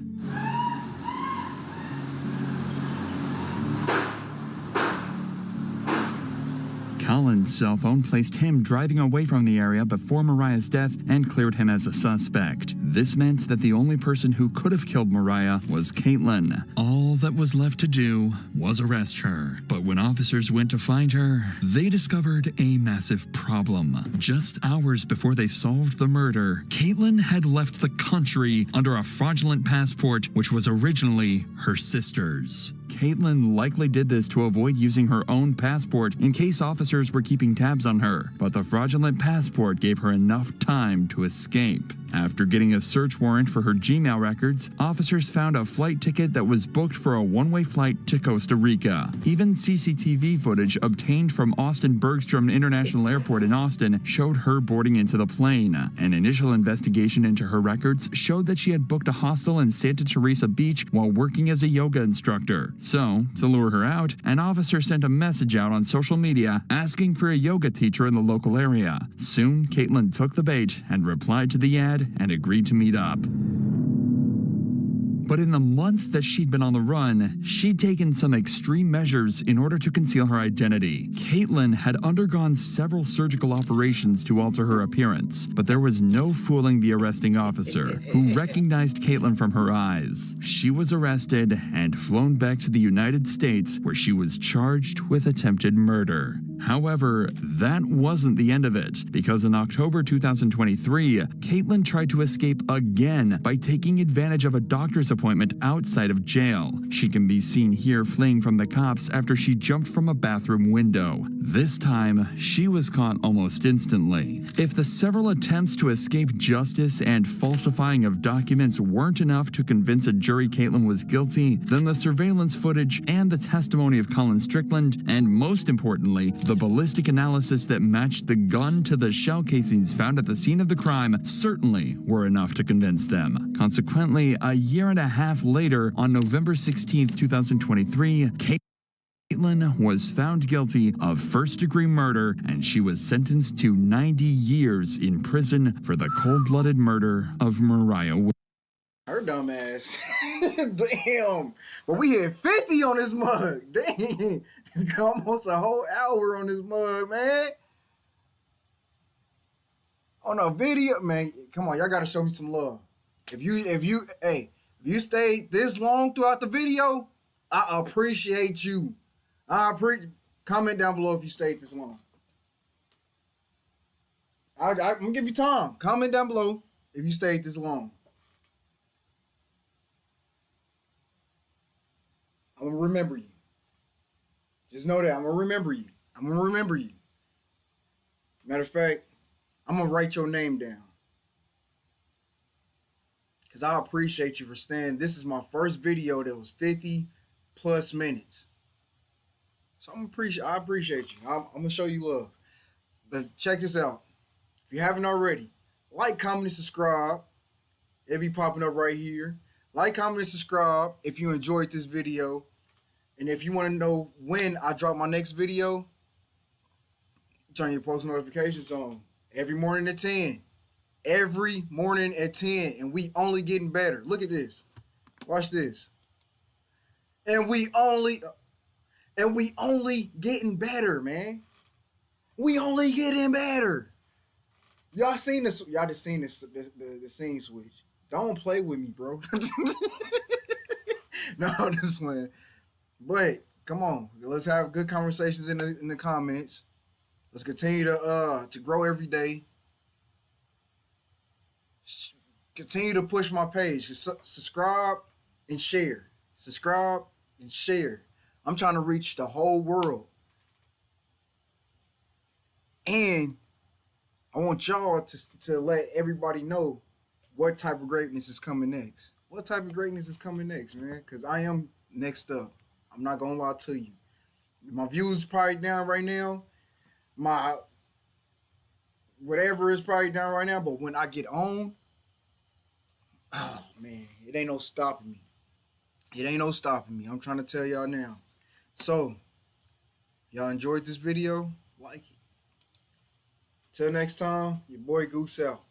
[SPEAKER 5] Colin's cell phone placed him driving away from the area before Mariah's death and cleared him as a suspect. This meant that the only person who could have killed Mariah was Caitlin. All that was left to do was arrest her. But when officers went to find her, they discovered a massive problem. Just hours before they solved the murder, Caitlin had left the country under a fraudulent passport, which was originally her sister's. Caitlin likely did this to avoid using her own passport in case officers were keeping tabs on her, but the fraudulent passport gave her enough time to escape. After getting a search warrant for her Gmail records, officers found a flight ticket that was booked for a one-way flight to Costa Rica. Even CCTV footage obtained from Austin Bergstrom International Airport in Austin showed her boarding into the plane. An initial investigation into her records showed that she had booked a hostel in Santa Teresa Beach while working as a yoga instructor. So, to lure her out, an officer sent a message out on social media asking for a yoga teacher in the local area. Soon, Caitlin took the bait and replied to the ad and agreed to meet up. But in the month that she'd been on the run, she'd taken some extreme measures in order to conceal her identity. Caitlin had undergone several surgical operations to alter her appearance, but there was no fooling the arresting officer, who recognized Caitlin from her eyes. She was arrested and flown back to the United States, where she was charged with attempted murder. However, that wasn't the end of it, because in October 2023, Caitlin tried to escape again by taking advantage of a doctor's appointment outside of jail. She can be seen here fleeing from the cops after she jumped from a bathroom window. This time, she was caught almost instantly. If the several attempts to escape justice and falsifying of documents weren't enough to convince a jury Caitlin was guilty, then the surveillance footage and the testimony of Colin Strickland, and most importantly, the ballistic analysis that matched the gun to the shell casings found at the scene of the crime certainly were enough to convince them. Consequently, a year and a half later, on November 16, 2023, Caitlin was found guilty of first-degree murder, and she was sentenced to 90 years in prison for the cold-blooded murder of Mariah Williams.
[SPEAKER 2] Her dumb ass. Damn. But we hit 50 on this mug. Dang. Almost a whole hour on this mug, man. On a video, man. Come on, y'all gotta show me some love. If you stayed this long throughout the video, I appreciate you. Comment down below if you stayed this long. I'm gonna give you time. Comment down below if you stayed this long. I'm gonna remember you. Just know that I'm gonna remember you. I'm gonna remember you. Matter of fact, I'm gonna write your name down. Cause I appreciate you for staying. This is my first video that was 50 plus minutes. So I appreciate you. I'm gonna show you love. But check this out. If you haven't already, like, comment, and subscribe. It'll be popping up right here. Like, comment, and subscribe if you enjoyed this video. And if you want to know when I drop my next video, turn your post notifications on. Every morning at 10. Every morning at 10. And we only getting better. Look at this. Watch this. And we only getting better, man. We only getting better. Y'all seen this? Y'all just seen this the scene switch. Don't play with me, bro. No, I'm just playing. But come on, let's have good conversations in the comments. Let's continue to grow every day. Continue to push my page. Subscribe and share. Subscribe and share. I'm trying to reach the whole world. And I want y'all to let everybody know what type of greatness is coming next. What type of greatness is coming next, man? Because I am next up. I'm not going to lie to you. My views is probably down right now. My whatever is probably down right now. But when I get on, oh, man, it ain't no stopping me. It ain't no stopping me. I'm trying to tell y'all now. So, y'all enjoyed this video? Like it. Till next time, your boy Goose out.